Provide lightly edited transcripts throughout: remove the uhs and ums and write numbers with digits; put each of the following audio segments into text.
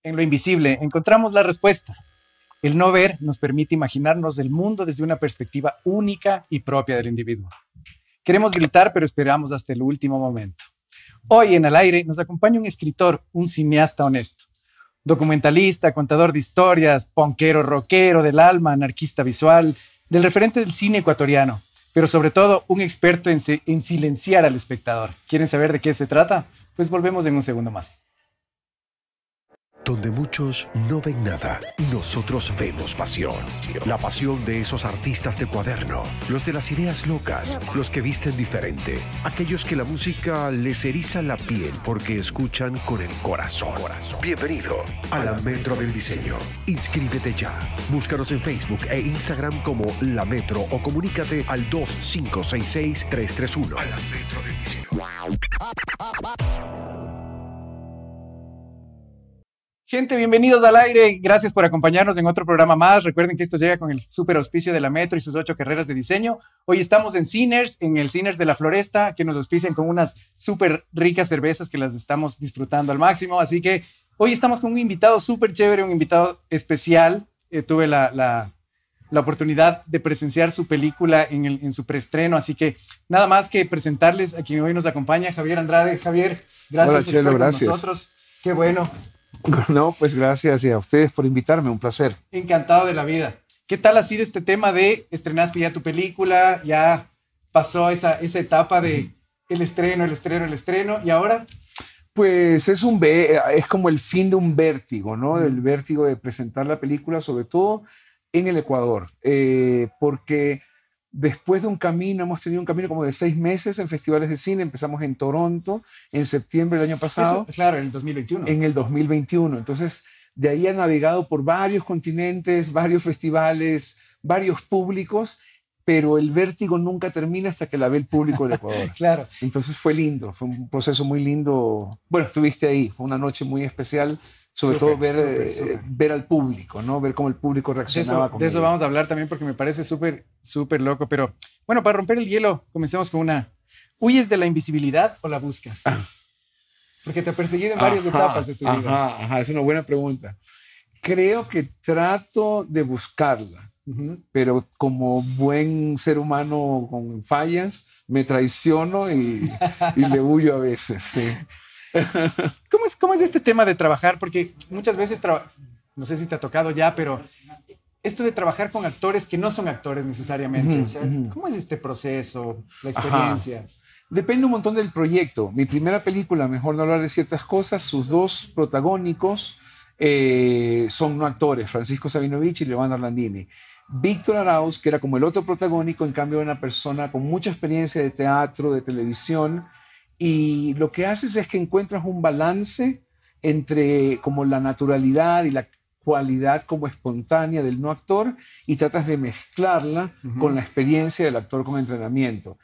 En lo invisible encontramos la respuesta. El no ver nos permite imaginarnos el mundo desde una perspectiva única y propia del individuo. Queremos gritar, pero esperamos hasta el último momento. Hoy en Al Aire nos acompaña un escritor, un cineasta honesto, documentalista, contador de historias, punkero, rockero del alma, anarquista visual, del referente del cine ecuatoriano, pero sobre todo un experto en silenciar al espectador. ¿Quieren saber de qué se trata? Pues volvemos en un segundo más. Donde muchos no ven nada, nosotros vemos pasión. La pasión de esos artistas de cuaderno, los de las ideas locas, los que visten diferente, aquellos que la música les eriza la piel porque escuchan con el corazón. Bienvenido a la Metro del Diseño. Inscríbete ya. Búscanos en Facebook e Instagram como La Metro o comunícate al 2566-331. A la Metro del Diseño. Gente, bienvenidos al aire. Gracias por acompañarnos en otro programa más. Recuerden que esto llega con el super auspicio de la Metro y sus 8 carreras de diseño. Hoy estamos en Sinners, en el Sinners de la Floresta, que nos auspician con unas súper ricas cervezas que las estamos disfrutando al máximo. Así que hoy estamos con un invitado súper chévere, un invitado especial. Tuve la oportunidad de presenciar su película en su preestreno. Así que nada más que presentarles a quien hoy nos acompaña, Javier Andrade. Javier, gracias por estar con nosotros. Qué bueno. No, pues gracias y a ustedes por invitarme, un placer. Encantado de la vida. ¿Qué tal ha sido este tema de estrenaste ya tu película, ya pasó esa etapa de el estreno y ahora? Pues es como el fin de un vértigo, ¿no? Del vértigo de presentar la película, sobre todo en el Ecuador, porque después de hemos tenido un camino como de 6 meses en festivales de cine. Empezamos en Toronto en septiembre del año pasado. Eso, claro, en el 2021. En el 2021. Entonces, de ahí ha navegado por varios continentes, varios festivales, varios públicos, pero el vértigo nunca termina hasta que la ve el público del Ecuador. Claro. Entonces fue lindo, fue un proceso muy lindo. Bueno, estuviste ahí, fue una noche muy especial. Sobre todo ver al público, ¿no? Ver cómo el público reaccionaba. De eso vamos a hablar también porque me parece súper loco. Pero bueno, para romper el hielo, comencemos con una. ¿Huyes de la invisibilidad o la buscas? Porque te ha perseguido en varias etapas de tu vida. Es una buena pregunta. Creo que trato de buscarla, pero como buen ser humano con fallas, me traiciono y le huyo a veces, sí. ¿Cómo es este tema de trabajar? Porque muchas veces, no sé si te ha tocado ya, pero esto de trabajar con actores que no son actores necesariamente. O sea, ¿cómo es este proceso, la experiencia? Depende un montón del proyecto. Mi primera película, mejor no hablar de ciertas cosas, sus 2 protagónicos son no actores, Francisco Sabinovich y Leonardo Orlandini. Víctor Arauz, que era como el otro protagónico, en cambio era una persona con mucha experiencia de teatro, de televisión. Y lo que haces es que encuentras un balance entre como la naturalidad y la cualidad como espontánea del no actor y tratas de mezclarla con la experiencia del actor con entrenamiento.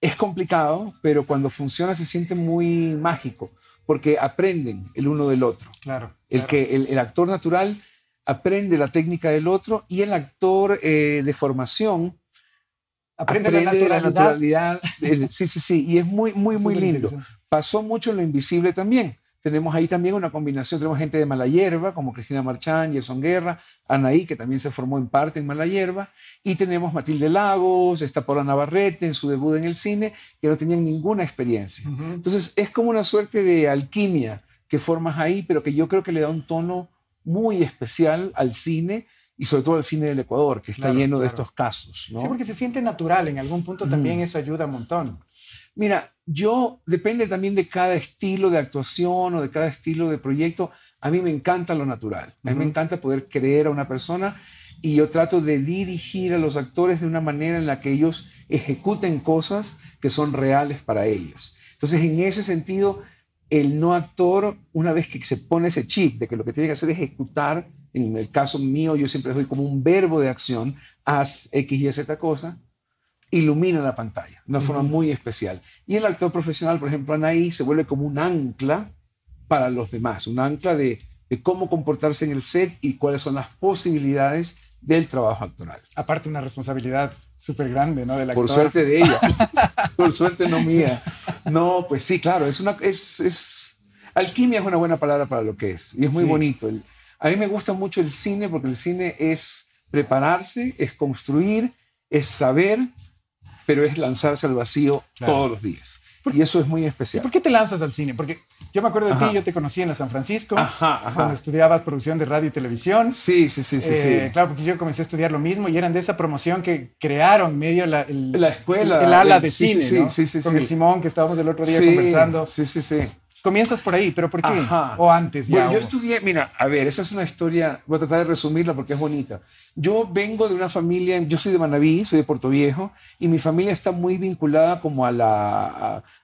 Es complicado, pero cuando funciona se siente muy mágico porque aprenden el uno del otro. Claro. El actor natural aprende la técnica del otro y el actor de formación aprende la naturalidad. Sí. Y es muy lindo. Pasó mucho en Lo Invisible también. Tenemos ahí también una combinación. Tenemos gente de Mala Hierba, como Cristina Marchán, Gerson Guerra, Anaí, que también se formó en parte en Mala Hierba. Y tenemos Matilde Lagos, está Paula Navarrete en su debut en el cine, que no tenían ninguna experiencia. Entonces es como una suerte de alquimia que formas ahí, pero que yo creo que le da un tono muy especial al cine, y sobre todo al cine del Ecuador, que está lleno de estos casos, ¿no? Sí, porque se siente natural. En algún punto también eso ayuda un montón. Mira, depende también de cada estilo de actuación o de cada estilo de proyecto. A mí me encanta lo natural. A mí me encanta poder creer a una persona y yo trato de dirigir a los actores de una manera en la que ellos ejecuten cosas que son reales para ellos. Entonces, en ese sentido, el no actor, una vez que se pone ese chip de que lo que tiene que hacer es ejecutar, en el caso mío, yo siempre doy como un verbo de acción, haz X y Z cosa, ilumina la pantalla de una forma muy especial. Y el actor profesional, por ejemplo, Anaí, se vuelve como un ancla para los demás, un ancla de cómo comportarse en el set y cuáles son las posibilidades del trabajo actoral. Aparte, una responsabilidad súper grande, ¿no? Del actor. Por suerte de ella, por suerte no mía. No, pues sí, claro, Alquimia es una buena palabra para lo que es, y es muy Sí. bonito. A mí me gusta mucho el cine porque el cine es prepararse, es construir, es saber, pero es lanzarse al vacío Claro. todos los días. Y eso es muy ¿Y especial. por qué te lanzas al cine? Porque yo me acuerdo de Ajá. ti, yo te conocí en la San Francisco, Ajá, ajá. cuando estudiabas producción de radio y televisión. Sí, sí, sí, sí, sí. Claro, porque yo comencé a estudiar lo mismo y eran de esa promoción que crearon medio La escuela. el ala de sí, cine, sí, ¿no? sí, sí, Con sí. el Simón, que estábamos el otro día Sí, conversando. Sí, sí, sí. Comienzas por ahí, pero ¿por qué? Ajá. O antes ya. Bueno, yo o- estudié, mira, a ver, esa es una historia, voy a tratar de resumirla porque es bonita. Yo vengo de una familia, yo soy de Manabí, soy de Puerto Viejo, y mi familia está muy vinculada como a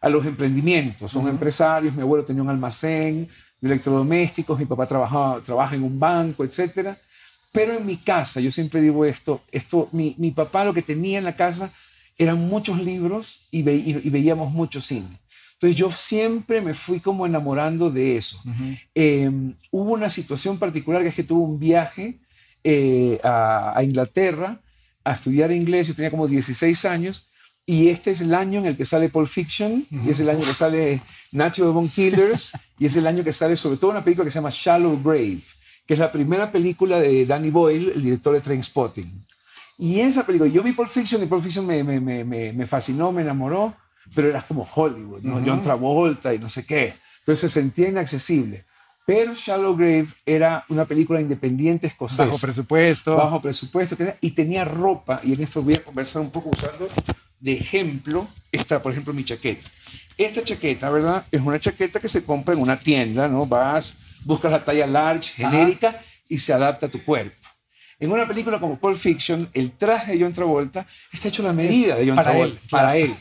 los emprendimientos. Son empresarios, mi abuelo tenía un almacén de electrodomésticos, mi papá trabaja en un banco, etcétera. Pero en mi casa, yo siempre digo mi papá lo que tenía en la casa eran muchos libros y veíamos mucho cine. Entonces yo siempre me fui como enamorando de eso. Hubo una situación particular que es que tuve un viaje a Inglaterra a estudiar inglés. Yo tenía como 16 años y este es el año en el que sale Pulp Fiction y es el año que sale Natural Born Killers y es el año que sale sobre todo una película que se llama Shallow Grave, que es la primera película de Danny Boyle, el director de Trainspotting. Y esa película, yo vi Pulp Fiction y Pulp Fiction me fascinó, me enamoró, pero era como Hollywood, ¿no? John Travolta y no sé qué. Entonces se sentía inaccesible. Pero Shallow Grave era una película independiente escocesa. Bajo presupuesto. Bajo presupuesto. Y tenía ropa, y en esto voy a conversar un poco usando de ejemplo, por ejemplo, mi chaqueta. Esta chaqueta, ¿verdad? Es una chaqueta que se compra en una tienda, ¿no? Vas, buscas la talla large, genérica, y se adapta a tu cuerpo. En una película como Pulp Fiction, el traje de John Travolta está hecho a la medida de John para Travolta, él, claro. para él.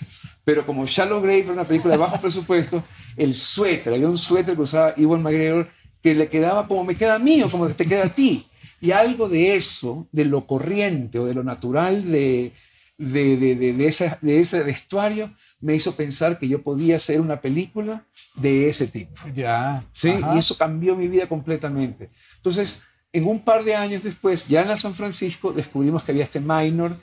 Pero como Shallow Grave era una película de bajo presupuesto, el suéter, había un suéter que usaba Ewan McGregor que le quedaba como me queda a mí o como te queda a ti. Y algo de eso, de lo corriente o de lo natural de ese vestuario, me hizo pensar que yo podía hacer una película de ese tipo. Ya. ¿Sí? Ajá. Y eso cambió mi vida completamente. Entonces, en un par de años después, ya en la San Francisco, descubrimos que había este minor.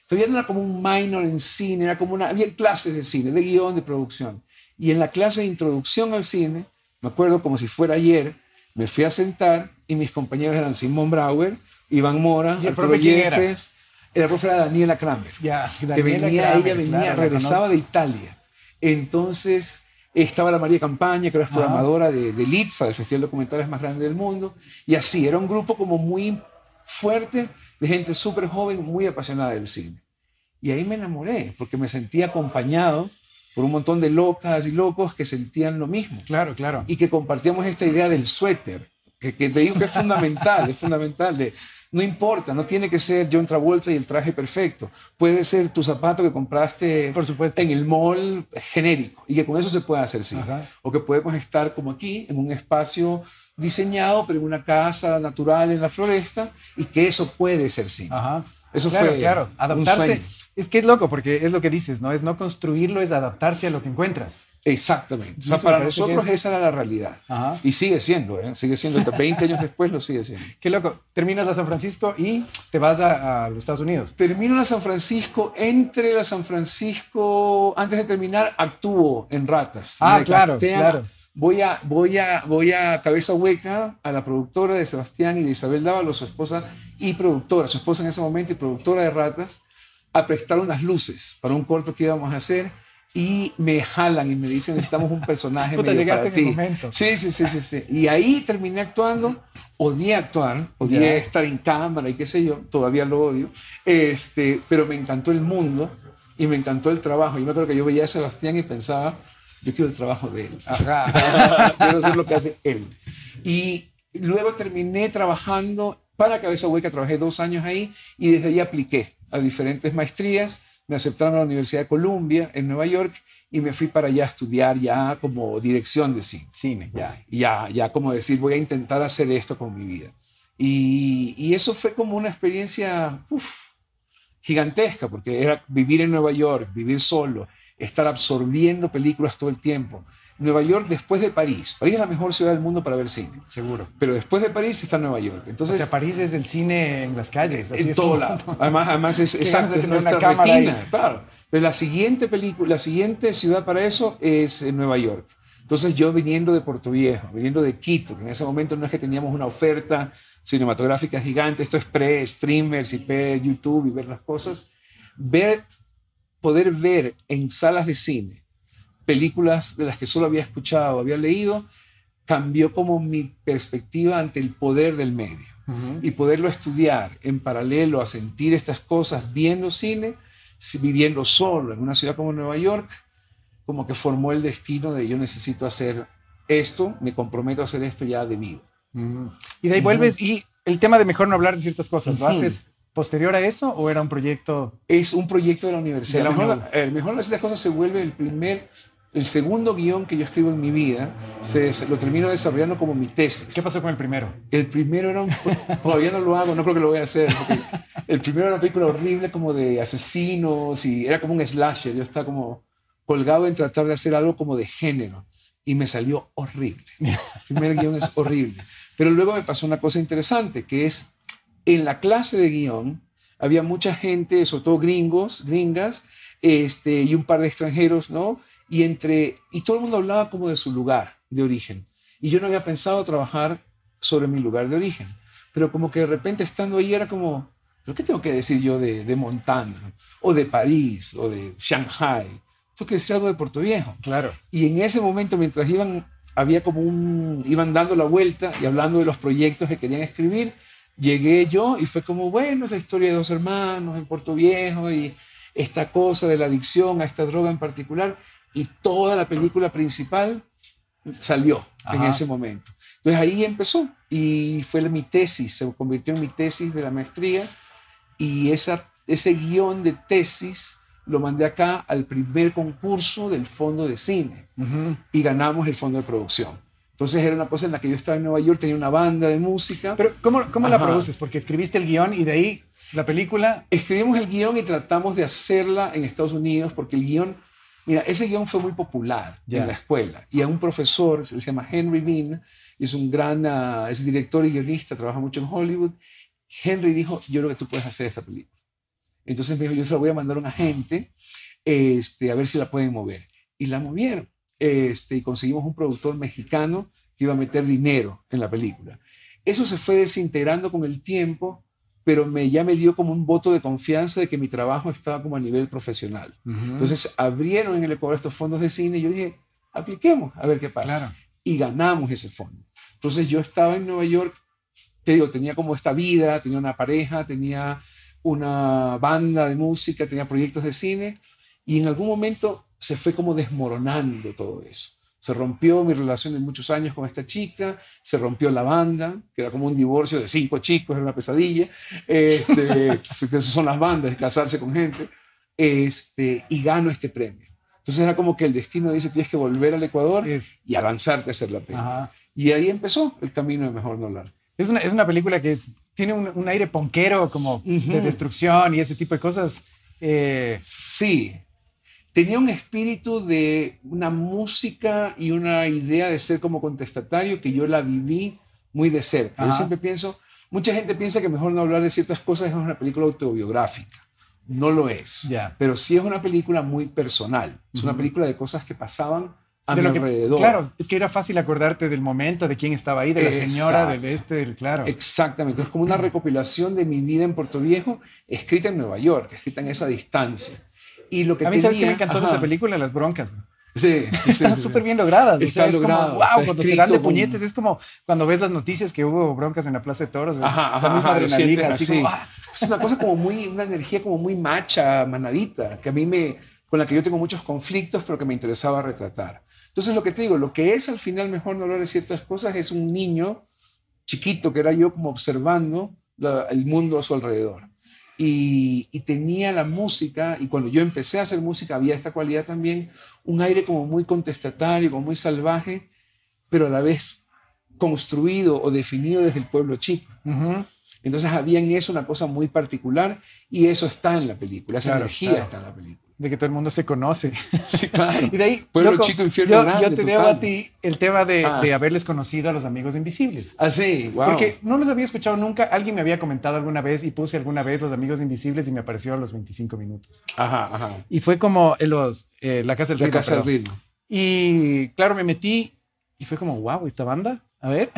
Todavía no era como un minor en cine, era como había clases de cine, de guión, de producción. Y en la clase de introducción al cine, me acuerdo como si fuera ayer, me fui a sentar y mis compañeros eran Simón Brauer, Iván Mora, ¿Y el Arturo profe quién era? Yepes. El profe era Daniela Kramer. Ya, Que Daniela venía, Kramer, ella venía, claro, la regresaba conozco. de Italia. Entonces estaba la María Campaña, que era programadora del ITFA, del Festival de Documentales más grande del mundo. Y así, era un grupo como muy fuerte, de gente súper joven, muy apasionada del cine. Y ahí me enamoré, porque me sentía acompañado por un montón de locas y locos que sentían lo mismo. Claro, claro. Y que compartíamos esta idea del suéter, que te digo que es fundamental, es fundamental. No importa, no tiene que ser John Travolta y el traje perfecto. Puede ser tu zapato que compraste Por supuesto. en el mall genérico y que con eso se puede hacer cine. Ajá. O que podemos estar como aquí, en un espacio diseñado, pero en una casa natural en la floresta y que eso puede ser cine. Ajá. Eso claro, fue claro. un Adaptarse. sueño. Es que es loco, porque es lo que dices, ¿no? Es no construirlo, es adaptarse a lo que encuentras. Exactamente. O sea, Eso me para parece nosotros que es- esa era la realidad. Ajá. Y sigue siendo, ¿eh? Sigue siendo. Hasta 20 años después lo sigue siendo. Qué loco. Terminas la San Francisco y te vas a los Estados Unidos. Termino la San Francisco, entre la San Francisco, antes de terminar, actúo en Ratas. Ah, Me claro, castean. claro. Voy a Cabeza Hueca, a la productora de Sebastián y de Isabel Dávalo, su esposa y productora, su esposa en ese momento y productora de Ratas, a prestar unas luces para un corto que íbamos a hacer y me jalan y me dicen necesitamos un personaje Puta, medio llegaste para en el ti. momento. Sí. Y ahí terminé actuando, odié actuar, odié Ya. estar en cámara y qué sé yo, todavía lo odio, pero me encantó el mundo y me encantó el trabajo. Yo me acuerdo que yo veía a Sebastián y pensaba, yo quiero el trabajo de él. Ajá. Quiero hacer lo que hace él. Y luego terminé trabajando para Cabeza Hueca, trabajé 2 años ahí y desde ahí apliqué a diferentes maestrías. Me aceptaron a la Universidad de Columbia en Nueva York y me fui para allá a estudiar ya como dirección de cine. Cine, ya. Ya como decir, voy a intentar hacer esto con mi vida. Y eso fue como una experiencia gigantesca, porque era vivir en Nueva York, vivir solo, estar absorbiendo películas todo el tiempo. Nueva York después de París. París es la mejor ciudad del mundo para ver cine. Seguro. Pero después de París está Nueva York. Entonces, O sea, París es el cine en las calles. Así en es todo como- lado. Además es Qué exacto, ganas de es tener una nuestra cámara retina. ahí. Claro. Pero la siguiente ciudad para eso es Nueva York. Entonces yo viniendo de Puerto Viejo, viniendo de Quito, que en ese momento no es que teníamos una oferta cinematográfica gigante, esto es pre-streamers y pre-YouTube y ver las cosas, poder ver en salas de cine películas de las que solo había escuchado, había leído, cambió como mi perspectiva ante el poder del medio. Y poderlo estudiar en paralelo a sentir estas cosas viendo cine, viviendo solo en una ciudad como Nueva York, como que formó el destino de yo necesito hacer esto, me comprometo a hacer esto ya de vida. Y de ahí vuelves y el tema de mejor no hablar de ciertas cosas, ¿lo haces posterior a eso o era un proyecto? Es un proyecto de la universidad. Mejor no decir las cosas se vuelve el segundo guión que yo escribo en mi vida, lo termino desarrollando como mi tesis. ¿Qué pasó con el primero? El primero era todavía no lo hago, no creo que lo voy a hacer. El primero era una película horrible como de asesinos y era como un slasher. Yo estaba como colgado en tratar de hacer algo como de género y me salió horrible. El primer guión es horrible. Pero luego me pasó una cosa interesante, que es en la clase de guión había mucha gente, sobre todo gringas, y un par de extranjeros, ¿no? Y todo el mundo hablaba como de su lugar de origen. Y yo no había pensado trabajar sobre mi lugar de origen. Pero como que de repente estando ahí era como, ¿pero qué tengo que decir yo de Montana? O de París, o de Shanghai. Tengo que decir algo de Puerto Viejo. Claro. Y en ese momento, mientras iban dando la vuelta y hablando de los proyectos que querían escribir, llegué yo y fue como, bueno, es la historia de dos hermanos en Puerto Viejo y esta cosa de la adicción a esta droga en particular. Y toda la película principal salió en ese momento. Entonces ahí empezó y fue mi tesis, se convirtió en mi tesis de la maestría y ese guión de tesis lo mandé acá al primer concurso del Fondo de Cine y ganamos el fondo de producción. Entonces era una cosa en la que yo estaba en Nueva York, tenía una banda de música. Pero ¿cómo la produces? Porque escribiste el guión y de ahí la película. Escribimos el guión y tratamos de hacerla en Estados Unidos porque el guión, mira, ese guión fue muy popular en la escuela y a un profesor, se llama Henry Bean, es un gran, es director y guionista, trabaja mucho en Hollywood. Henry dijo, yo creo que tú puedes hacer esta película. Entonces me dijo, yo se la voy a mandar a un agente a ver si la pueden mover. Y la movieron. Y conseguimos un productor mexicano que iba a meter dinero en la película. Eso se fue desintegrando con el tiempo, pero ya me dio como un voto de confianza de que mi trabajo estaba como a nivel profesional. Entonces abrieron en el Ecuador estos fondos de cine y yo dije, apliquemos a ver qué pasa. Claro. Y ganamos ese fondo. Entonces yo estaba en Nueva York, te digo, tenía como esta vida, tenía una pareja, tenía una banda de música, tenía proyectos de cine y en algún momento se fue como desmoronando todo eso. Se rompió mi relación de muchos años con esta chica, se rompió la banda, que era como un divorcio de 5 chicos, era una pesadilla. Esas son las bandas, de casarse con gente. Y gano este premio. Entonces era como que el destino dice, tienes que volver al Ecuador y a lanzarte a hacer la película. Y ahí empezó el camino de Mejor No Hablar. Es una película que tiene un aire ponquero, como de destrucción y ese tipo de cosas. Sí. Tenía un espíritu de una música y una idea de ser como contestatario que yo la viví muy de cerca. Yo siempre pienso, mucha gente piensa que Mejor No Hablar de Ciertas Cosas es una película autobiográfica. No lo es, pero sí es una película muy personal. Es una película de cosas que pasaban a mi alrededor. Claro, es que era fácil acordarte del momento, de quién estaba ahí, de la señora, claro. Exactamente, es como una recopilación de mi vida en Puerto Viejo, escrita en Nueva York, escrita en esa distancia. Y lo que a mí, ¿sabes qué me encantó de esa película? Las broncas. Están súper bien logradas. Está logrado. Como, wow, cuando se dan de puñetes, es como cuando ves las noticias que hubo broncas en la Plaza de Toros. La misma adrenalina, así como, es una cosa como una energía como muy macha, manadita, que a mí con la que yo tengo muchos conflictos, pero que me interesaba retratar. Entonces lo que te digo, lo que es al final Mejor No Hablar de Ciertas Cosas es un niño chiquito que era yo como observando el mundo a su alrededor. Y tenía la música, y cuando yo empecé a hacer música había esta cualidad también, un aire como muy contestatario, como muy salvaje, pero a la vez construido o definido desde el pueblo chico. Entonces había en eso una cosa muy particular y eso está en la película, esa energía está en la película. De que todo el mundo se conoce. Sí, claro. Y de ahí, pueblo chico, infierno grande. Yo te debo a ti el tema de haberles conocido a los Amigos Invisibles. Ah, sí, wow. Porque no los había escuchado nunca. Alguien me había comentado alguna vez y puse alguna vez Los Amigos Invisibles y me apareció a los 25 minutos. Ajá. Y fue como La Casa del Ritmo. La Casa del Ritmo. Y claro, me metí y fue como, wow, esta banda, a ver.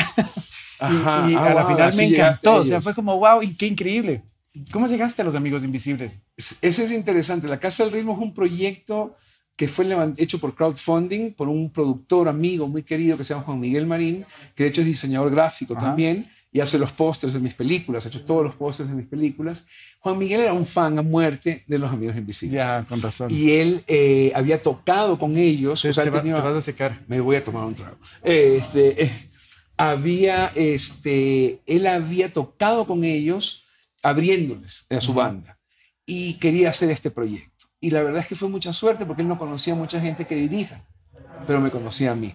Ajá, y a la wow, final me encantó, o sea, ellos. fue como, wow, y qué increíble. ¿Cómo llegaste a Los Amigos Invisibles? Ese es interesante. La Casa del Ritmo es un proyecto que fue hecho por crowdfunding, por un productor amigo muy querido que se llama Juan Miguel Marín, que de hecho es diseñador gráfico Ajá. también y hace los pósters de mis películas, ha hecho todos los pósters de mis películas. Juan Miguel era un fan a muerte de Los Amigos Invisibles. Ya, con razón. Y él había tocado con ellos. Te, O sea, él te tenía, vas a secar. me voy a tomar un trago. Él había tocado con ellos abriéndoles a su banda y quería hacer este proyecto. Y la verdad es que fue mucha suerte porque él no conocía a mucha gente que dirija, pero me conocía a mí.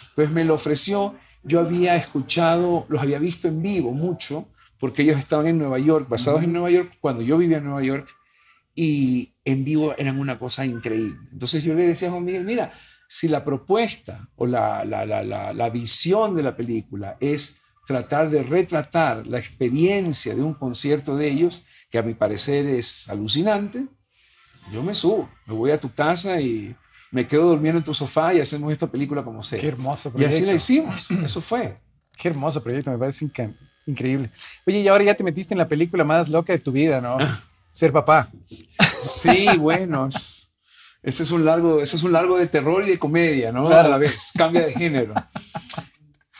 Entonces me lo ofreció. Yo había escuchado, los había visto en vivo mucho, porque ellos estaban en Nueva York, basados en Nueva York, cuando yo vivía en Nueva York, y en vivo eran una cosa increíble. Entonces yo le decía a Juan Miguel, mira, si la propuesta o la visión de la película es tratar de retratar la experiencia de un concierto de ellos, que a mi parecer es alucinante, yo me subo, me voy a tu casa y me quedo durmiendo en tu sofá y hacemos esta película como sea. Qué hermoso Y proyecto. así la hicimos, eso fue. Qué hermoso proyecto, me parece increíble. Oye, y ahora ya te metiste en la película más loca de tu vida, ¿no? Ser papá. Sí, bueno, ese es un largo de terror y de comedia, ¿no? Claro. A la vez, cambia de género.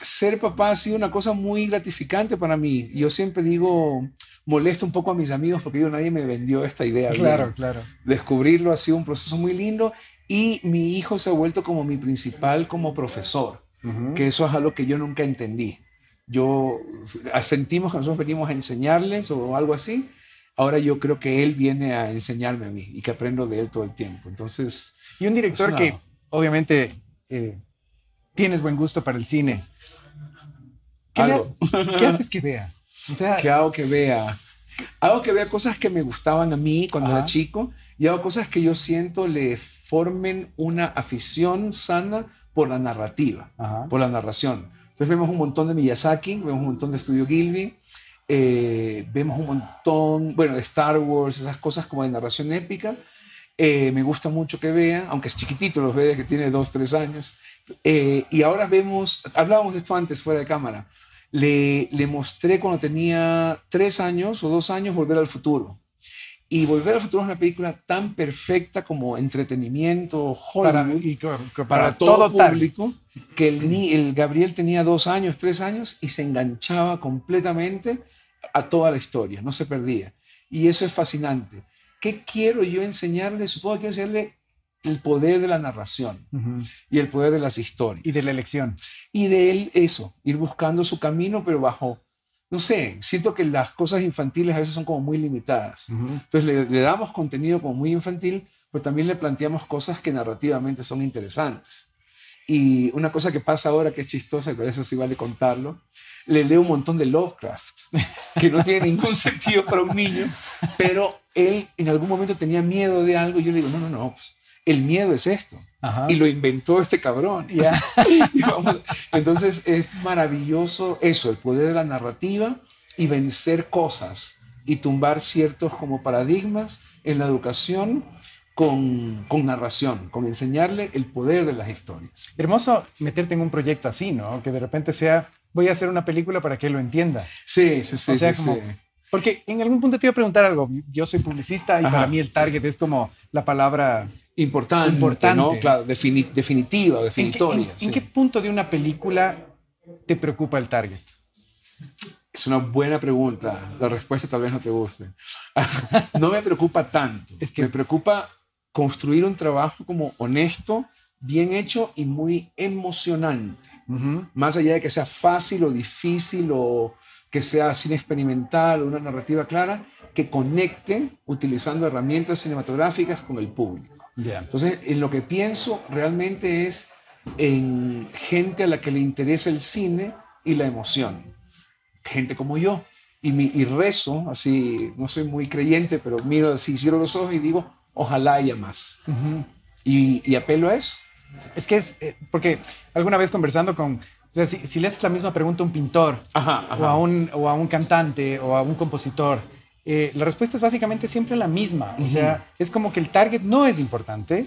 Ser papá ha sido una cosa muy gratificante para mí. Yo siempre digo, molesto un poco a mis amigos porque digo, nadie me vendió esta idea. Claro, bien. claro. Descubrirlo ha sido un proceso muy lindo y mi hijo se ha vuelto como mi principal como profesor, que eso es algo que yo nunca entendí. Sentimos que nosotros venimos a enseñarles o algo así. Ahora yo creo que él viene a enseñarme a mí y que aprendo de él todo el tiempo. Entonces, Y un director que obviamente tienes buen gusto para el cine. ¿Qué haces que vea? O sea, ¿qué hago que vea? Hago que vea cosas que me gustaban a mí cuando era chico y hago cosas que yo siento le formen una afición sana por la narrativa, por la narración. Entonces vemos un montón de Miyazaki, vemos un montón de Estudio Gilby, vemos un montón, bueno, de Star Wars, esas cosas como de narración épica. Me gusta mucho que vea, aunque es chiquitito, los ve desde que tiene 2, 3 años. Y ahora hablábamos de esto antes fuera de cámara, le mostré cuando tenía 3 años o 2 años Volver al Futuro. Y Volver al Futuro es una película tan perfecta como entretenimiento, Hollywood, para todo público, que el Gabriel tenía 2 años, 3 años y se enganchaba completamente a toda la historia, no se perdía. Y eso es fascinante. ¿Qué quiero yo enseñarle? Supongo que quiero enseñarle el poder de la narración y el poder de las historias. Y de la elección. Y de él eso, ir buscando su camino, pero bajo, no sé, siento que las cosas infantiles a veces son como muy limitadas. Entonces le damos contenido como muy infantil, pero también le planteamos cosas que narrativamente son interesantes. Y una cosa que pasa ahora que es chistosa, y por eso sí vale contarlo, le leo un montón de Lovecraft, que no tiene ningún sentido para un niño, pero él en algún momento tenía miedo de algo y yo le digo, no, pues el miedo es esto. Y lo inventó este cabrón. Entonces es maravilloso eso, el poder de la narrativa y vencer cosas y tumbar ciertos como paradigmas en la educación con narración, con enseñarle el poder de las historias. Hermoso meterte en un proyecto así, ¿no? Que de repente sea, voy a hacer una película para que él lo entienda. Sí. Porque en algún punto te iba a preguntar algo. Yo soy publicista y para mí el target es como la palabra importante. ¿No? Claro, definitiva, definitoria. ¿En qué punto de una película te preocupa el target? Es una buena pregunta. La respuesta tal vez no te guste. No me preocupa tanto. Me preocupa construir un trabajo como honesto, bien hecho y muy emocionante. Más allá de que sea fácil o difícil o que sea cine experimental o una narrativa clara, que conecte utilizando herramientas cinematográficas con el público. Entonces, en lo que pienso realmente es en gente a la que le interesa el cine y la emoción. Gente como yo. Y rezo, así, no soy muy creyente, pero miro así, cierro los ojos y digo, ojalá haya más. Y apelo a eso. Es que porque alguna vez conversando con, o sea, si le haces la misma pregunta a un pintor o a un cantante o a un compositor, la respuesta es básicamente siempre la misma. O sea, es como que el target no es importante.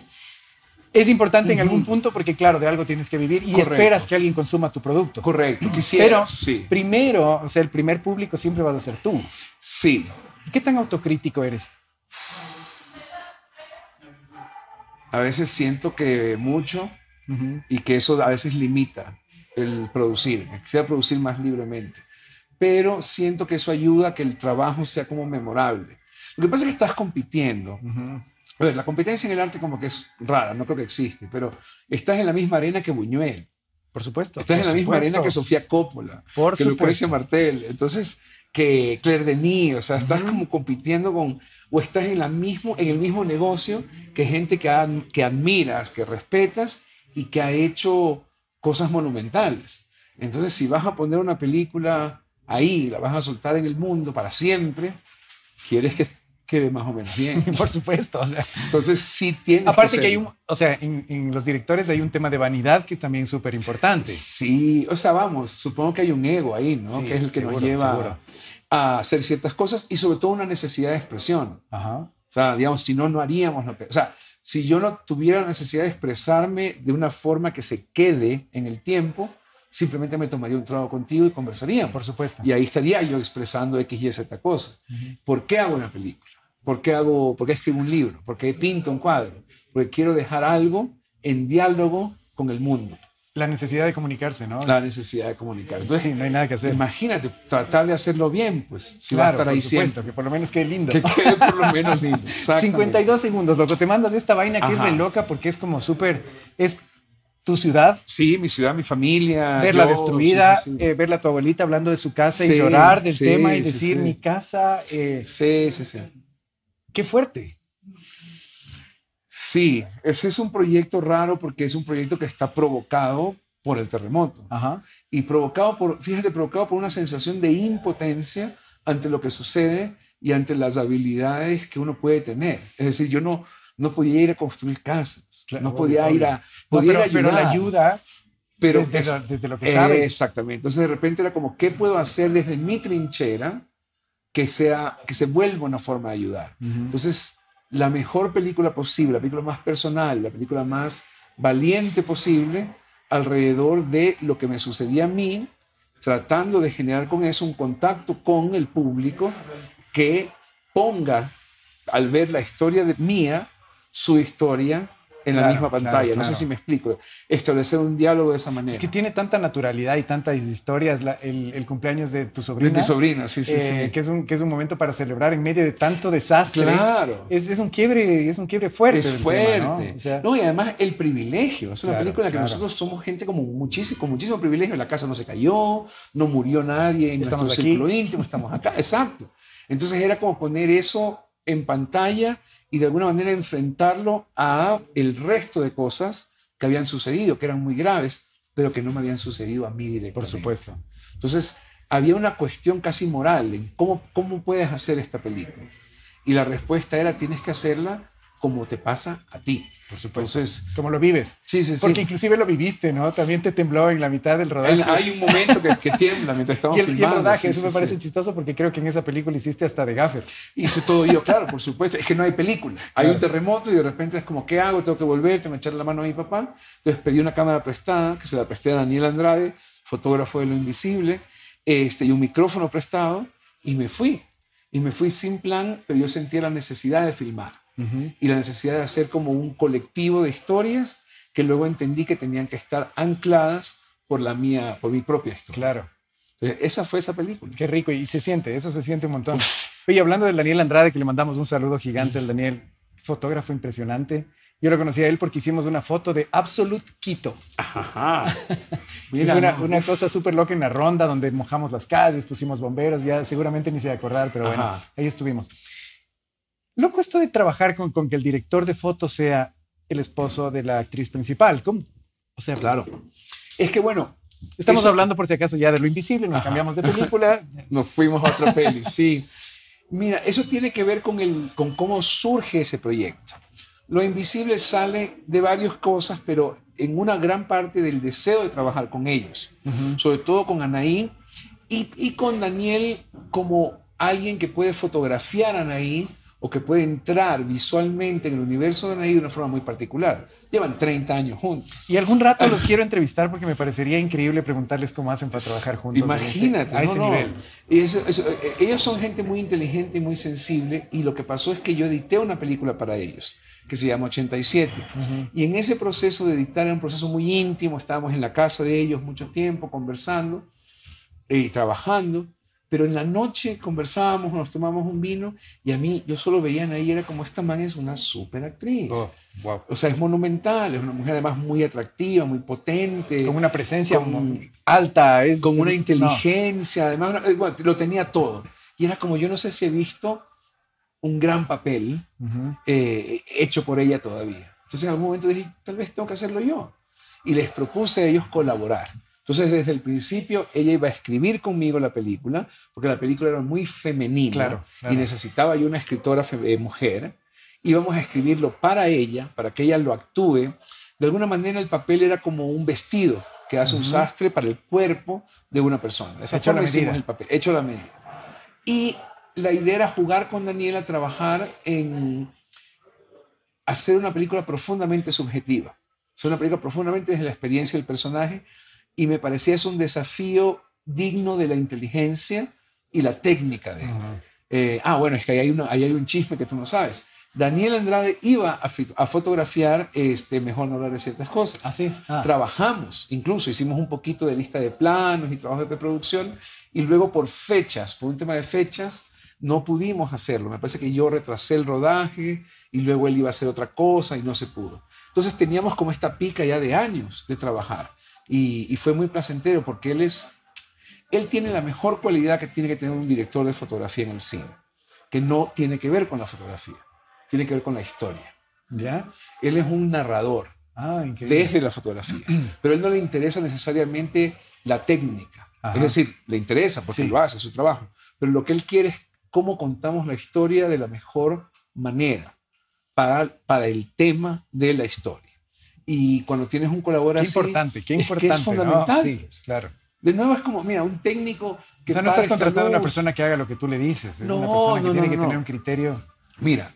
Es importante en algún punto porque, claro, de algo tienes que vivir y Correcto. esperas que alguien consuma tu producto. Correcto, quisiera. Pero Sí. primero, o sea, el primer público siempre vas a ser tú. Sí. ¿Qué tan autocrítico eres? A veces siento que mucho y que eso a veces limita el producir. Que quisiera producir más libremente. Pero siento que eso ayuda a que el trabajo sea como memorable. Lo que pasa es que estás compitiendo. A ver, la competencia en el arte como que es rara, no creo que existe, pero estás en la misma arena que Buñuel. Por supuesto. Estás en la misma arena que Sofía Coppola, que Lucrecia Martel, entonces que Claire Denis, o sea, estás como compitiendo con, o estás en el mismo negocio que gente que admiras, que respetas y que ha hecho cosas monumentales. Entonces, si vas a poner una película ahí, la vas a soltar en el mundo para siempre, quieres que quede más o menos bien. Por supuesto, o sea. Entonces sí tienes aparte que hay o sea, en los directores hay un tema de vanidad que es también súper importante. Sí, o sea, vamos, supongo que hay un ego ahí, ¿no? Sí, que es el que nos lleva a hacer ciertas cosas y sobre todo una necesidad de expresión. Ajá. O sea, digamos, si no, no haríamos lo que... O sea, si yo no tuviera la necesidad de expresarme de una forma que se quede en el tiempo, simplemente me tomaría un trago contigo y conversaríamos. Por supuesto. Y ahí estaría yo expresando X y Z cosa. ¿Por qué hago una película? ¿Por qué escribo un libro? ¿Por qué pinto un cuadro? Porque quiero dejar algo en diálogo con el mundo. La necesidad de comunicarse, ¿no? La necesidad de comunicarse. Entonces, sí, no hay nada que hacer. Imagínate, tratar de hacerlo bien, pues, si claro, va a estar ahí por supuesto, siempre. que por lo menos quede lindo. Que quede por lo menos lindo. 52 segundos, loco. Te mandas esta vaina que es re loca porque es como súper... Es tu ciudad. Sí, mi ciudad, mi familia. Verla destruida, verla a tu abuelita hablando de su casa y llorar del tema y decir mi casa. Sí. Qué fuerte. Sí, ese es un proyecto raro porque es un proyecto que está provocado por el terremoto. Ajá. Y provocado por una sensación de impotencia ante lo que sucede y ante las habilidades que uno puede tener. Es decir, yo no podía ir a construir casas, claro, no podía ir a ayudar. Pero la ayuda desde lo que sabes. Exactamente. Entonces de repente era como, ¿qué puedo hacer desde mi trinchera que se vuelva una forma de ayudar? Entonces, la mejor película posible, la película más personal, la película más valiente posible, alrededor de lo que me sucedía a mí, tratando de generar con eso un contacto con el público que ponga, al ver la historia mía, su historia en la misma pantalla. Claro. No sé si me explico. Establecer un diálogo de esa manera. Es que tiene tanta naturalidad y tantas historias el cumpleaños de tu sobrina. De mi sobrina, sí. Que es un momento para celebrar en medio de tanto desastre. Claro. Es un quiebre fuerte. Es fuerte. Tema, ¿no? O sea, no, y además el privilegio. Es una película en la que nosotros somos gente con muchísimo privilegio. La casa no se cayó, no murió nadie en nuestro círculo íntimo, estamos acá. Exacto. Entonces era como poner eso en pantalla y de alguna manera enfrentarlo a el resto de cosas que habían sucedido, que eran muy graves, pero que no me habían sucedido a mí directamente. Por supuesto. Entonces, había una cuestión casi moral en cómo puedes hacer esta película. Y la respuesta era, tienes que hacerla como te pasa a ti. Por supuesto. Entonces, como lo vives. Sí. Porque inclusive lo viviste, ¿no? También te tembló en la mitad del rodaje. Hay un momento que tiembla mientras estamos filmando. Y el rodaje, eso me parece chistoso porque creo que en esa película hiciste hasta de gaffer. Hice todo yo, claro, por supuesto. Es que no hay película. Hay un terremoto y de repente es como, ¿qué hago? Tengo que volver, tengo que echarle la mano a mi papá. Entonces pedí una cámara prestada, que se la presté a Daniel Andrade, fotógrafo de Lo Invisible, y un micrófono prestado, y me fui. Y me fui sin plan, pero yo sentía la necesidad de filmar. Y la necesidad de hacer como un colectivo de historias que luego entendí que tenían que estar ancladas por mi propia historia. Claro. Entonces, esa fue esa película. Qué rico, y eso se siente un montón. Oye, hablando del Daniel Andrade, que le mandamos un saludo gigante al Daniel, fotógrafo impresionante. Yo lo conocí a él porque hicimos una foto de Absolute Quito. Ajá. Mira, una cosa súper loca en la ronda donde mojamos las calles, pusimos bomberos, ya seguramente ni se va a acordar, pero bueno, ahí estuvimos. Loco esto de trabajar con que el director de foto sea el esposo de la actriz principal. ¿Cómo? O sea, claro. Es que bueno. Estamos hablando por si acaso ya de Lo Invisible, nos cambiamos de película. Nos fuimos a otra peli, sí. Mira, eso tiene que ver con cómo surge ese proyecto. Lo Invisible sale de varias cosas, pero en una gran parte del deseo de trabajar con ellos. Sobre todo con Anaí y con Daniel como alguien que puede fotografiar a Anaí o que puede entrar visualmente en el universo de Anaí de una forma muy particular. Llevan 30 años juntos. Y algún rato los quiero entrevistar porque me parecería increíble preguntarles cómo hacen para trabajar juntos. Imagínate, a ese nivel. Y ellos son gente muy inteligente y muy sensible, y lo que pasó es que yo edité una película para ellos que se llama 87. Y en ese proceso de editar, era un proceso muy íntimo, estábamos en la casa de ellos mucho tiempo conversando y trabajando. Pero en la noche conversábamos, nos tomamos un vino, y a mí, yo solo veía a Anaí, era como, esta man es una súper actriz. Oh, wow. O sea, es monumental, es una mujer además muy atractiva, muy potente. Con una presencia alta. Con una inteligencia, además, bueno, lo tenía todo. Y era como, yo no sé si he visto un gran papel hecho por ella todavía. Entonces en algún momento dije, tal vez tengo que hacerlo yo. Y les propuse a ellos colaborar. Entonces, desde el principio, ella iba a escribir conmigo la película, porque la película era muy femenina, claro. Y necesitaba yo una escritora mujer. Íbamos a escribirlo para ella, para que ella lo actúe. De alguna manera, el papel era como un vestido que hace un sastre para el cuerpo de una persona. Esa forma hicimos el papel, hecho a la medida. Y la idea era jugar con Daniela, trabajar en hacer una película profundamente subjetiva. Hacer una película profundamente desde la experiencia del personaje. Y me parecía eso un desafío digno de la inteligencia y la técnica de él. Bueno, es que ahí hay un chisme que tú no sabes. Daniel Andrade iba a fotografiar Mejor no hablar de ciertas cosas. ¿Ah, sí? Trabajamos, incluso hicimos un poquito de lista de planos y trabajo de preproducción, y luego por un tema de fechas, no pudimos hacerlo. Me parece que yo retrasé el rodaje y luego él iba a hacer otra cosa y no se pudo. Entonces teníamos como esta pica ya de años de trabajar. Y fue muy placentero porque él tiene la mejor cualidad que tiene que tener un director de fotografía en el cine, que no tiene que ver con la fotografía, tiene que ver con la historia. ¿Ya? Él es un narrador desde la fotografía, pero a él no le interesa necesariamente la técnica. Es decir, le interesa porque lo hace, es su trabajo, pero lo que él quiere es cómo contamos la historia de la mejor manera para el tema de la historia. Y cuando tienes un colaborador así, qué importante, es fundamental. ¿No? Sí, claro. De nuevo es como, mira, un técnico que... O sea, no estás contratando a una persona que haga lo que tú le dices. Es una persona que tiene que tener un criterio. Mira,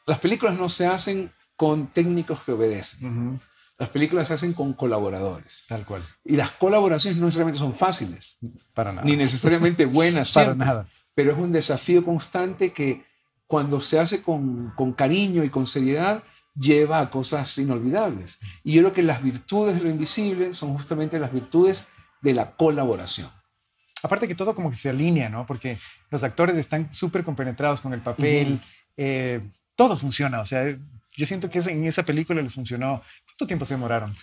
las películas no se hacen con técnicos que obedecen. Las películas se hacen con colaboradores. Tal cual. Y las colaboraciones no necesariamente son fáciles. Para nada. Ni necesariamente buenas. Para nada. Pero es un desafío constante que cuando se hace con cariño y con seriedad, lleva a cosas inolvidables. Y yo creo que las virtudes de lo invisible son justamente las virtudes de la colaboración. Aparte que todo como que se alinea, ¿no? Porque los actores están súper compenetrados con el papel, todo funciona. O sea, yo siento que en esa película les funcionó. ¿Cuánto tiempo se demoraron?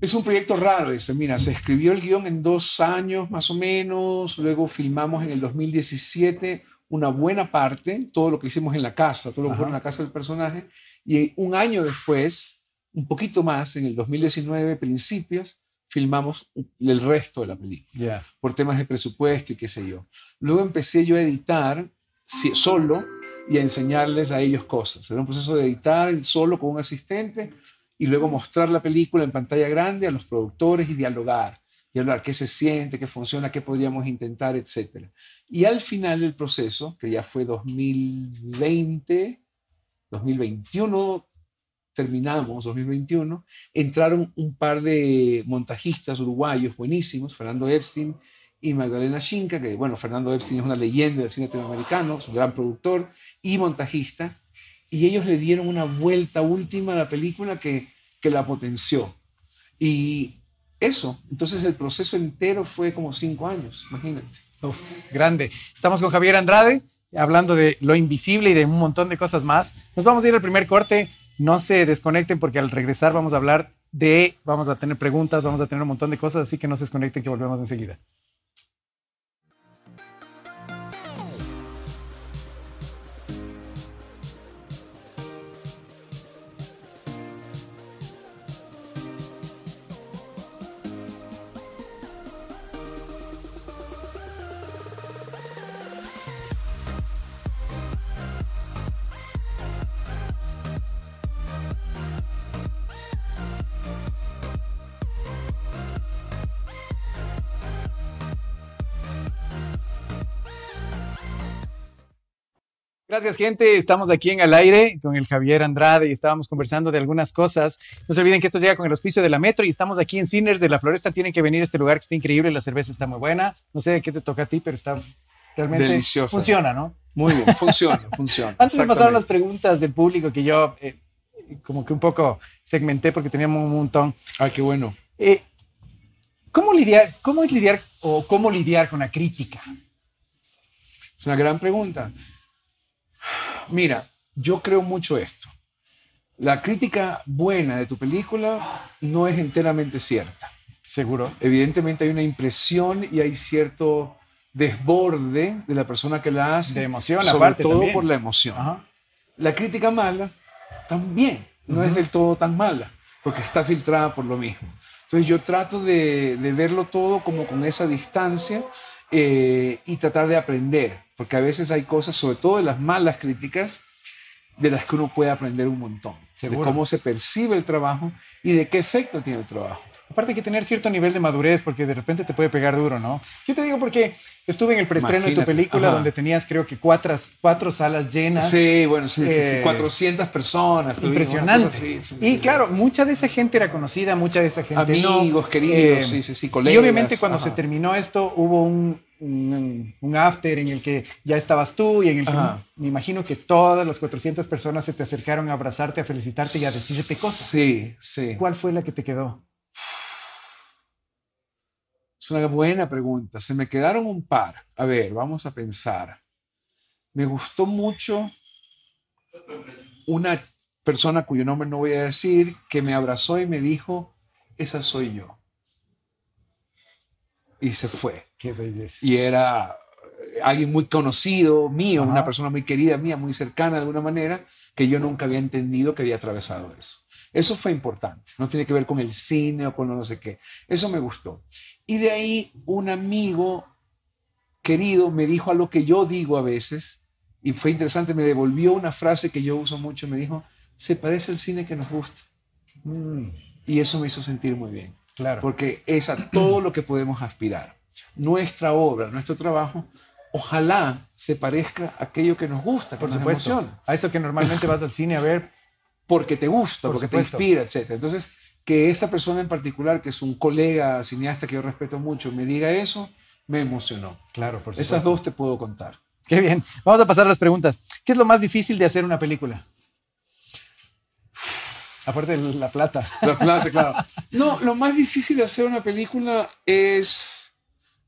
Es un proyecto raro ese. Mira, se escribió el guión en 2 años más o menos, luego filmamos en el 2017 una buena parte, todo lo que hicimos en la casa, todo lo que fue en la casa del personaje, y un año después, un poquito más, en el 2019, principios, filmamos el resto de la película, por temas de presupuesto y qué sé yo. Luego empecé yo a editar solo y a enseñarles a ellos cosas. Era un proceso de editar solo con un asistente y luego mostrar la película en pantalla grande a los productores y dialogar qué se siente, qué funciona, qué podríamos intentar, etc. Y al final del proceso, que ya fue 2021, terminamos 2021, entraron un par de montajistas uruguayos buenísimos, Fernando Epstein y Magdalena Schinca, que bueno, Fernando Epstein es una leyenda del cine latinoamericano, es un gran productor y montajista, y ellos le dieron una vuelta última a la película que la potenció. Y eso, entonces el proceso entero fue como 5 años, imagínate. Uf, grande. Estamos con Javier Andrade, hablando de lo invisible y de un montón de cosas más. Nos vamos a ir al primer corte. No se desconecten porque al regresar vamos a tener preguntas, vamos a tener un montón de cosas, así que no se desconecten que volvemos enseguida. Gracias, gente. Estamos aquí en Al Aire con el Javier Andrade y estábamos conversando de algunas cosas. No se olviden que esto llega con el auspicio de la Metro y estamos aquí en Ciners de la Floresta. Tienen que venir a este lugar que está increíble. La cerveza está muy buena. No sé qué te toca a ti, pero está realmente deliciosa. Funciona, ¿no? Muy bien, funciona. Antes de pasar a las preguntas del público que yo como que un poco segmenté porque teníamos un montón. Ah, qué bueno. ¿Cómo lidiar con la crítica? Es una gran pregunta. Mira, yo creo mucho esto. La crítica buena de tu película no es enteramente cierta. Seguro. Evidentemente hay una impresión y hay cierto desborde de la persona que la hace. De emoción, sobre aparte todo también. por la emoción. Ajá. La crítica mala también no es del todo tan mala, porque está filtrada por lo mismo. Entonces yo trato de verlo todo como con esa distancia y tratar de aprender, porque a veces hay cosas, sobre todo de las malas críticas, de las que uno puede aprender un montón. Seguro. De cómo se percibe el trabajo y de qué efecto tiene el trabajo. Aparte hay que tener cierto nivel de madurez porque de repente te puede pegar duro, ¿no? Yo te digo porque estuve en el preestreno de tu película. Ajá. Donde tenías creo que cuatro salas llenas. Sí, bueno, sí, 400 personas. Impresionante. Así, y claro, mucha de esa gente era conocida, mucha de esa gente amigos, queridos, colegas. Y obviamente cuando se terminó esto hubo un after en el que ya estabas tú y en el que me imagino que todas las 400 personas se te acercaron a abrazarte, a felicitarte y a decirte cosas. Sí, sí. ¿Cuál fue la que te quedó? Es una buena pregunta. Se me quedaron un par. A ver, vamos a pensar. Me gustó mucho una persona cuyo nombre no voy a decir, que me abrazó y me dijo, esa soy yo. Y se fue. Qué belleza. Y era alguien muy conocido mío, una persona muy querida mía, muy cercana de alguna manera, que yo nunca había entendido que había atravesado eso. Eso fue importante. No tiene que ver con el cine o con no sé qué. Eso me gustó. Y de ahí un amigo querido me dijo algo que yo digo a veces, y fue interesante, me devolvió una frase que yo uso mucho, me dijo, se parece al cine que nos gusta. Y eso me hizo sentir muy bien. Claro. Porque es a todo lo que podemos aspirar. Nuestra obra, nuestro trabajo, ojalá se parezca a aquello que nos gusta, que por nos supuesto, emociona. a eso que normalmente vas al cine a ver. Porque te gusta, por porque supuesto. te inspira, etc. Entonces, que esta persona en particular, que es un colega cineasta que yo respeto mucho, me diga eso, me emocionó. Claro, por supuesto. Esas dos te puedo contar. Qué bien. Vamos a pasar a las preguntas. ¿Qué es lo más difícil de hacer una película? Aparte de la plata. La plata, claro. No, lo más difícil de hacer una película es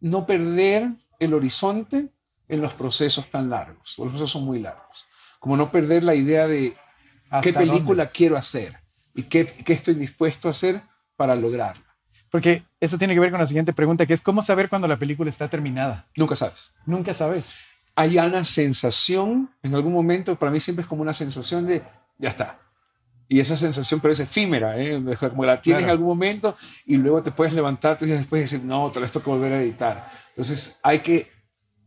no perder el horizonte en los procesos tan largos. Los procesos son muy largos. Como no perder la idea de qué película quiero hacer y qué estoy dispuesto a hacer para lograrla. Porque eso tiene que ver con la siguiente pregunta, que es ¿cómo saber cuando la película está terminada? Nunca sabes. Nunca sabes. Hay una sensación, en algún momento, para mí siempre es como una sensación de, ya está. Y esa sensación pero es efímera, como la tienes en algún momento y luego te puedes levantar y después decir, no, tal vez tengo que volver a editar. Entonces hay que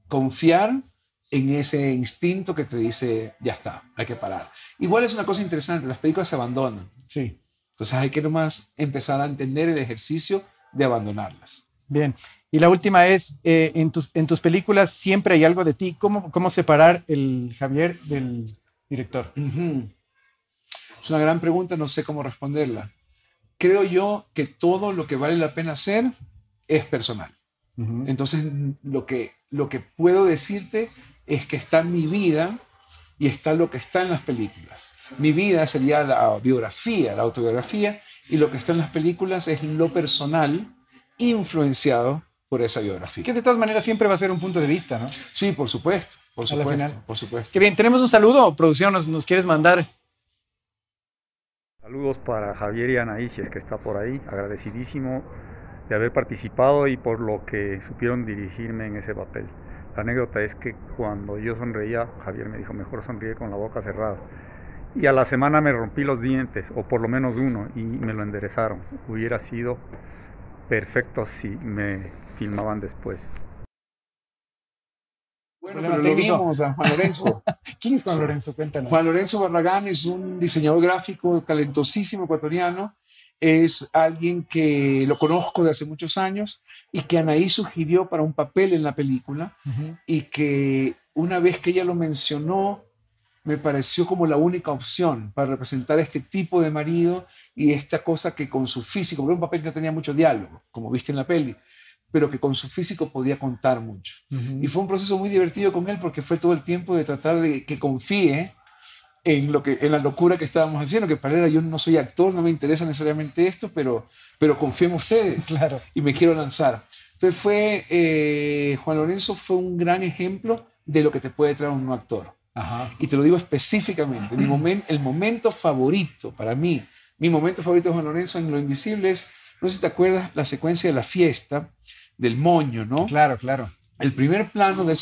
confiar en ese instinto que te dice, ya está, hay que parar. Igual es una cosa interesante, las películas se abandonan. Sí. Entonces hay que nomás empezar a entender el ejercicio de abandonarlas. Bien. Y la última es, en tus películas siempre hay algo de ti. ¿Cómo separar el Javier del director? Es una gran pregunta, no sé cómo responderla. Creo yo que todo lo que vale la pena hacer es personal. Entonces lo que puedo decirte es que está en mi vida y está lo que está en las películas. Mi vida sería la biografía, la autobiografía, y lo que está en las películas es lo personal influenciado por esa biografía. Que de todas maneras siempre va a ser un punto de vista, ¿no? Sí, por supuesto, por supuesto. Qué bien, tenemos un saludo, producción, ¿nos quieres mandar? Saludos para Javier y Anaí, si es que está por ahí, agradecidísimo de haber participado y por lo que supieron dirigirme en ese papel. La anécdota es que cuando yo sonreía, Javier me dijo, mejor sonríe con la boca cerrada. Y a la semana me rompí los dientes, o por lo menos uno, y me lo enderezaron. Hubiera sido perfecto si me filmaban después. Bueno, pero lo vimos a Juan Lorenzo. ¿Quién es Juan Lorenzo? Cuéntanos. Juan Lorenzo Barragán es un diseñador gráfico talentosísimo ecuatoriano. Es alguien que lo conozco de hace muchos años y que Anaí sugirió para un papel en la película y que una vez que ella lo mencionó, me pareció como la única opción para representar este tipo de marido y esta cosa que con su físico, porque era un papel que no tenía mucho diálogo, como viste en la peli, pero que con su físico podía contar mucho. Y fue un proceso muy divertido con él porque fue todo el tiempo de tratar de que confíe en la locura que estábamos haciendo, que para él era, yo no soy actor, no me interesa necesariamente esto, pero confío en ustedes Claro. y me quiero lanzar. Entonces Juan Lorenzo fue un gran ejemplo de lo que te puede traer un no actor. Ajá. Y te lo digo específicamente, el momento favorito para mí, mi momento favorito de Juan Lorenzo en Lo Invisible es, no sé si te acuerdas, la secuencia de la fiesta, del moño, ¿no? Claro, claro. El primer plano de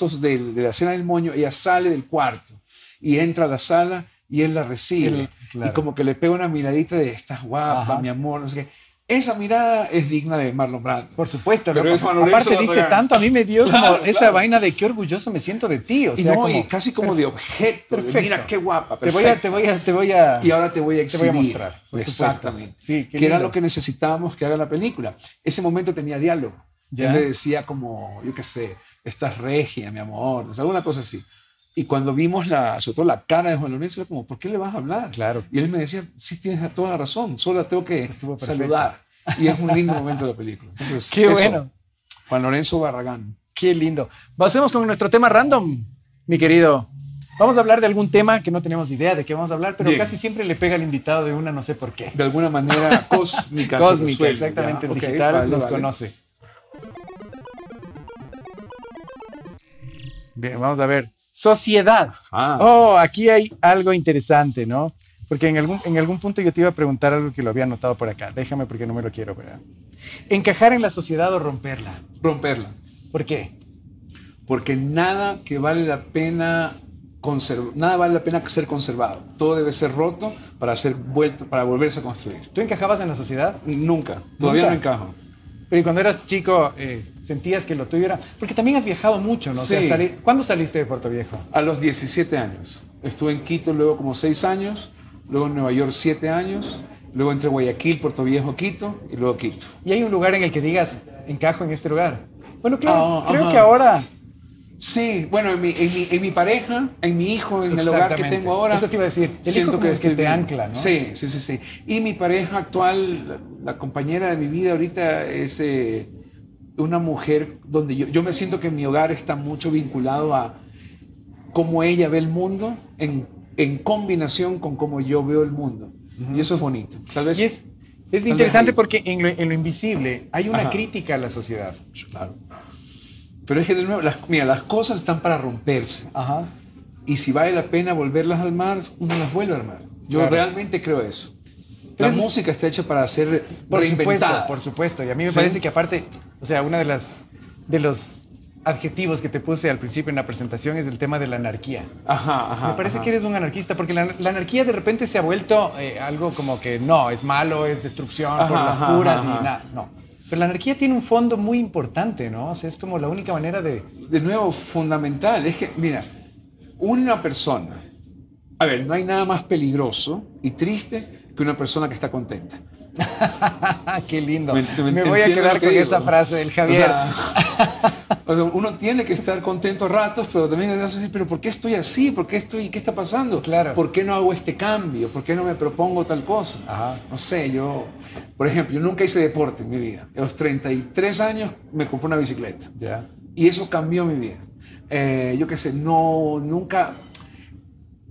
la cena del moño, ella sale del cuarto y entra a la sala y él la recibe. Claro. Y como que le pega una miradita de, estás guapa, Ajá. mi amor, no sé qué. Esa mirada es digna de Marlon Brando. Por supuesto, Pero loco. es Juan Lorenzo Aparte dice Barragán. tanto, a mí me dio Claro, como esa claro. vaina de qué orgulloso me siento de ti. O sea, Y no, como, y casi como de objeto. De, perfecto. mira qué guapa, te perfecto. voy a Y ahora te voy a te voy exhibir. a mostrar. Por supuesto. Exactamente. Sí, qué que era lindo. lo que necesitábamos que haga la película. Ese momento tenía diálogo. Ya. Él le decía como, yo qué sé, estás regia, mi amor, o sea, alguna cosa así. Y cuando vimos sobre todo la cara de Juan Lorenzo, era como, ¿por qué le vas a hablar? Claro. Y él me decía, sí, tienes toda la razón, solo la tengo que Estuvo perfecto. saludar. Y es un lindo momento de la película. Entonces, Qué eso, bueno. Juan Lorenzo Barragán. Qué lindo. Pasemos con nuestro tema random, mi querido. Vamos a hablar de algún tema que no tenemos idea de qué vamos a hablar, pero Bien. casi siempre le pega al invitado de una, no sé por qué. De alguna manera cósmica. se Cósmica, resuelve, exactamente. ¿ya? El Ok, digital vale, nos vale. conoce. Bien, vamos a ver. Sociedad. Ah, Oh, aquí hay algo interesante, ¿no? Porque en algún punto yo te iba a preguntar algo que lo había anotado por acá. Déjame porque no me lo quiero, ¿verdad? Encajar en la sociedad o romperla. romperla. ¿Por qué? Porque nada vale la pena ser conservado. Todo debe ser roto para volverse a construir. ¿Tú encajabas en la sociedad? Nunca, todavía ¿Nunca? no encajo. Pero ¿y cuando eras chico sentías que lo tuyo era? Porque también has viajado mucho, ¿no? Sí. O sea, ¿cuándo saliste de Puerto Viejo? A los 17 años. Estuve en Quito luego como 6 años, luego en Nueva York 7 años, luego entre Guayaquil, Puerto Viejo, Quito y luego Quito. ¿Y hay un lugar en el que digas, encajo en este lugar? Bueno, claro, Ah, creo ajá. que ahora... Sí, bueno, en mi pareja, en mi hijo, en el hogar que Exactamente. tengo ahora. Eso te iba a decir. El siento hijo como que estoy te bien. ancla, ¿no? Sí, sí, sí, sí. Y mi pareja actual, la compañera de mi vida ahorita es una mujer donde yo me siento que mi hogar está mucho vinculado a cómo ella ve el mundo en combinación con cómo yo veo el mundo. Y eso es bonito. Tal vez... Y es vez interesante ahí. porque en lo invisible hay una Ajá. crítica a la sociedad. Claro. Pero es que de nuevo, mira, las cosas están para romperse. Ajá. Y si vale la pena volverlas a armar, uno las vuelve a armar. Yo Claro. realmente creo eso. Pero La es- música está hecha para ser Por reinventada. supuesto, por supuesto. Y a mí me Sí. parece que aparte, o sea, uno de los adjetivos que te puse al principio en la presentación es el tema de la anarquía. Ajá, ajá. Me parece ajá. que eres un anarquista porque la anarquía de repente se ha vuelto algo como que no, es malo, es destrucción por Ajá, las ajá, puras ajá. y nada, no. Pero la anarquía tiene un fondo muy importante, ¿no? O sea, es como la única manera de... De nuevo, fundamental. Es que, mira, una persona... A ver, no hay nada más peligroso y triste que una persona que está contenta. ¡Qué lindo! Me Me voy a entiendes quedar lo que con digo? esa frase del Javier. O sea, uno tiene que estar contento a ratos, pero también es decir, pero ¿por qué estoy así? ¿Por qué estoy? ¿Qué está pasando? Claro. ¿Por qué no hago este cambio? ¿Por qué no me propongo tal cosa? Ajá. No sé, por ejemplo, yo nunca hice deporte en mi vida. A los 33 años me compré una bicicleta Ya. y eso cambió mi vida. Yo qué sé,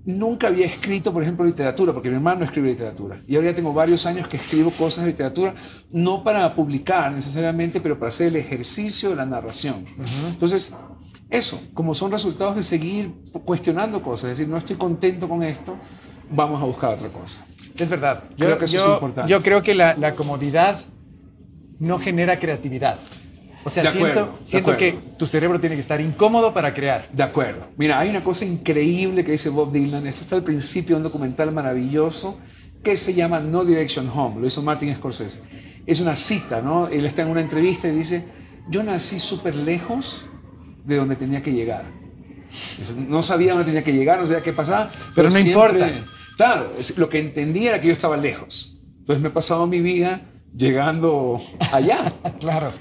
nunca había escrito, por ejemplo, literatura, porque mi hermano escribe literatura. Y ahora ya tengo varios años que escribo cosas de literatura, no para publicar necesariamente, pero para hacer el ejercicio de la narración. Entonces, eso, como son resultados de seguir cuestionando cosas, es decir, no estoy contento con esto, vamos a buscar otra cosa. Es verdad. Creo que eso es importante. Yo creo que la comodidad no genera creatividad. O sea, De acuerdo, siento de que acuerdo. tu cerebro tiene que estar incómodo para crear. De acuerdo. Mira, hay una cosa increíble que dice Bob Dylan. Esto está al principio de un documental maravilloso que se llama No Direction Home. Lo hizo Martin Scorsese. Es una cita, ¿no? Él está en una entrevista y dice, yo nací súper lejos de donde tenía que llegar. Dice, no sabía dónde tenía que llegar, no sabía qué pasaba. Pero no importa. Claro, lo que entendía era que yo estaba lejos. Entonces me he pasado mi vida llegando allá. Claro.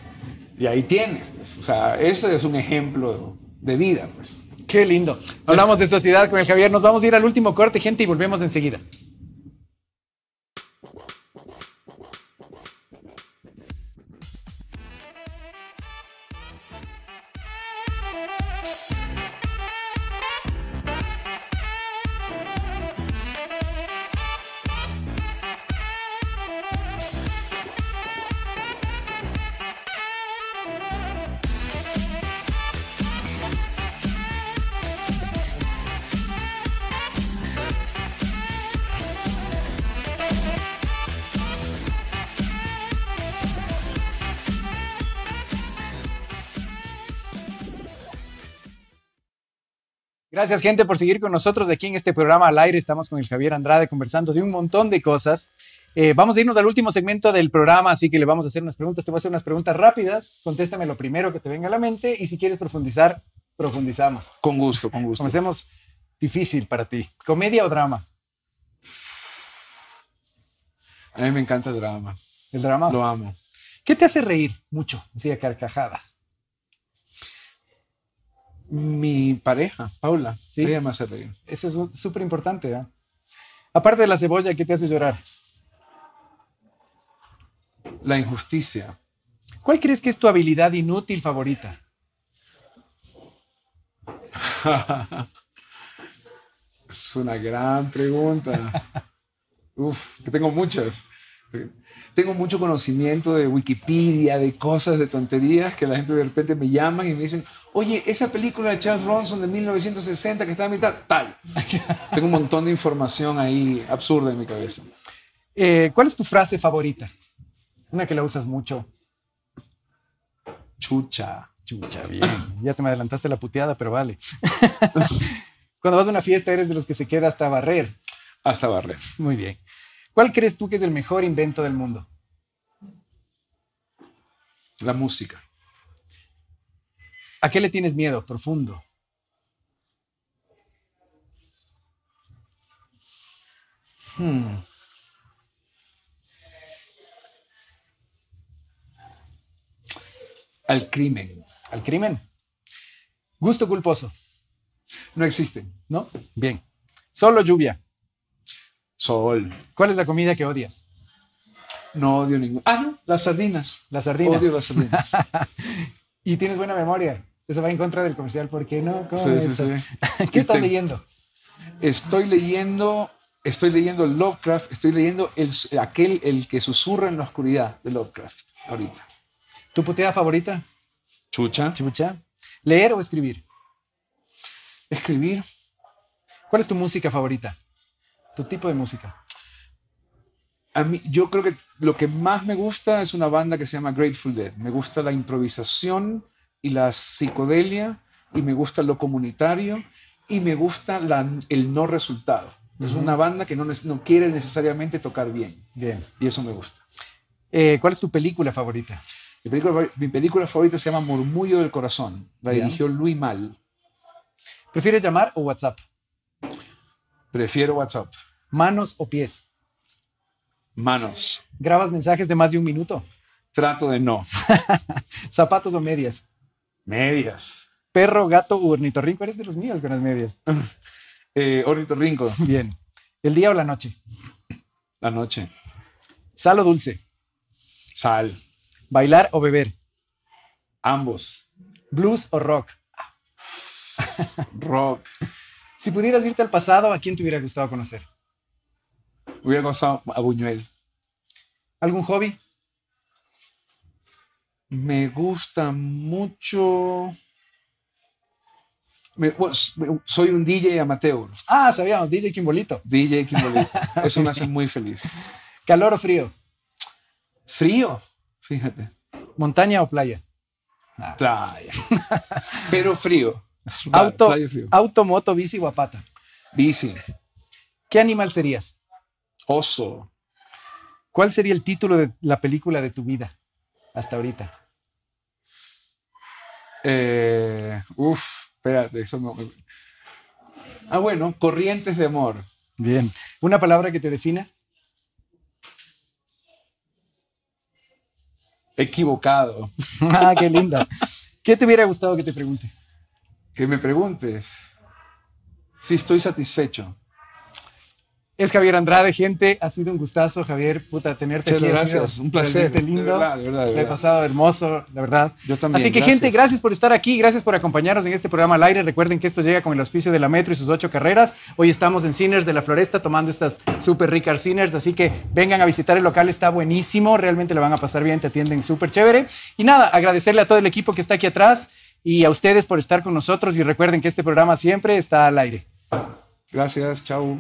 Y ahí tienes, pues. O sea, ese es un ejemplo de vida, pues. Qué lindo. Hablamos de sociedad con el Javier. Nos vamos a ir al último corte, gente, y volvemos enseguida. Gracias, gente, por seguir con nosotros aquí en este programa al aire. Estamos con el Javier Andrade conversando de un montón de cosas. Vamos a irnos al último segmento del programa, así que le vamos a hacer unas preguntas. Te voy a hacer unas preguntas rápidas. Contéstame lo primero que te venga a la mente y si quieres profundizar, profundizamos. Con gusto, con gusto. Comencemos difícil para ti. ¿Comedia o drama? A mí me encanta el drama. ¿El drama? Lo amo. ¿Qué te hace reír mucho? Así a carcajadas. Mi pareja, Paula, ¿Sí? Ella me hace reír. Eso es súper importante, ¿eh? Aparte de la cebolla, ¿qué te hace llorar? La injusticia. ¿Cuál crees que es tu habilidad inútil favorita? Es una gran pregunta. Uf, que tengo muchas. Tengo mucho conocimiento de Wikipedia, de cosas, de tonterías, que la gente de repente me llaman y me dicen, oye, esa película de Charles Bronson de 1960 que está a mitad, tal. Tengo un montón de información ahí absurda en mi cabeza. ¿Cuál es tu frase favorita? Una que la usas mucho. Chucha. Chucha, bien. Ya te me adelantaste la puteada, pero vale. Cuando vas a una fiesta, eres de los que se queda hasta barrer. Hasta barrer. Muy bien. ¿Cuál crees tú que es el mejor invento del mundo? La música. ¿A qué le tienes miedo? Profundo. Al crimen. ¿Al crimen? ¿Gusto culposo? No existe. ¿No? Bien. ¿Sol o lluvia? Sol. ¿Cuál es la comida que odias? No odio ningún. Ah, no, las sardinas. La sardina. Odio las sardinas. Y tienes buena memoria. Eso va en contra del comercial. ¿Por qué no? ¿Cómo Sí, eso? sí. ¿Qué estás leyendo? Estoy leyendo Lovecraft, estoy leyendo el que susurra en la oscuridad de Lovecraft ahorita. ¿Tu puteada favorita? Chucha. Chucha. ¿Leer o escribir? Escribir. ¿Cuál es tu música favorita? ¿Tu tipo de música? A mí, yo creo que lo que más me gusta es una banda que se llama Grateful Dead. Me gusta la improvisación y la psicodelia, y me gusta lo comunitario, y me gusta el no resultado. Es una banda que no quiere necesariamente tocar bien. Bien. Y eso me gusta. ¿Cuál es tu película favorita? Mi película favorita se llama Murmullo del Corazón. La Bien. dirigió Louis Malle. ¿Prefieres llamar o WhatsApp? Prefiero WhatsApp. ¿Manos o pies? Manos. ¿Grabas mensajes de más de 1 minuto? Trato de no. ¿Zapatos o medias? Medias. ¿Perro, gato u ornitorrinco? Eres de los míos con las medias. Ornitorrinco. Bien. ¿El día o la noche? La noche. ¿Sal o dulce? Sal. ¿Bailar o beber? Ambos. ¿Blues o rock? Rock. Si pudieras irte al pasado, ¿a quién te hubiera gustado conocer? Hubiera gustado a Buñuel. ¿Algún hobby? Me gusta mucho. Soy un DJ amateur. Ah, sabíamos, DJ Kimbolito. DJ Kimbolito. Eso me hace muy feliz. ¿Calor o frío? Frío, fíjate. ¿Montaña o playa? Playa. Pero frío. Playa frío. Auto, moto, bici o a pata. Bici. ¿Qué animal serías? Oso. ¿Cuál sería el título de la película de tu vida hasta ahorita? Espérate, eso no. Bueno, Corrientes de amor. Bien. ¿Una palabra que te defina? Equivocado. Ah, qué linda. ¿Qué te hubiera gustado que te pregunte? Que me preguntes. Sí, estoy satisfecho. Es Javier Andrade, gente. Ha sido un gustazo, Javier, puta, tenerte aquí. Gracias, un placer. Lindo. De verdad. Me he pasado hermoso, la verdad. Yo también. Así que, gracias. gente, gracias por estar aquí, gracias por acompañarnos en este programa al aire. Recuerden que esto llega con el auspicio de la Metro y sus 8 carreras. Hoy estamos en Ciners de la Floresta tomando estas súper ricas Ciners, así que vengan a visitar el local, está buenísimo, realmente le van a pasar bien, te atienden súper chévere. Y nada, agradecerle a todo el equipo que está aquí atrás y a ustedes por estar con nosotros y recuerden que este programa siempre está al aire. Gracias, chao.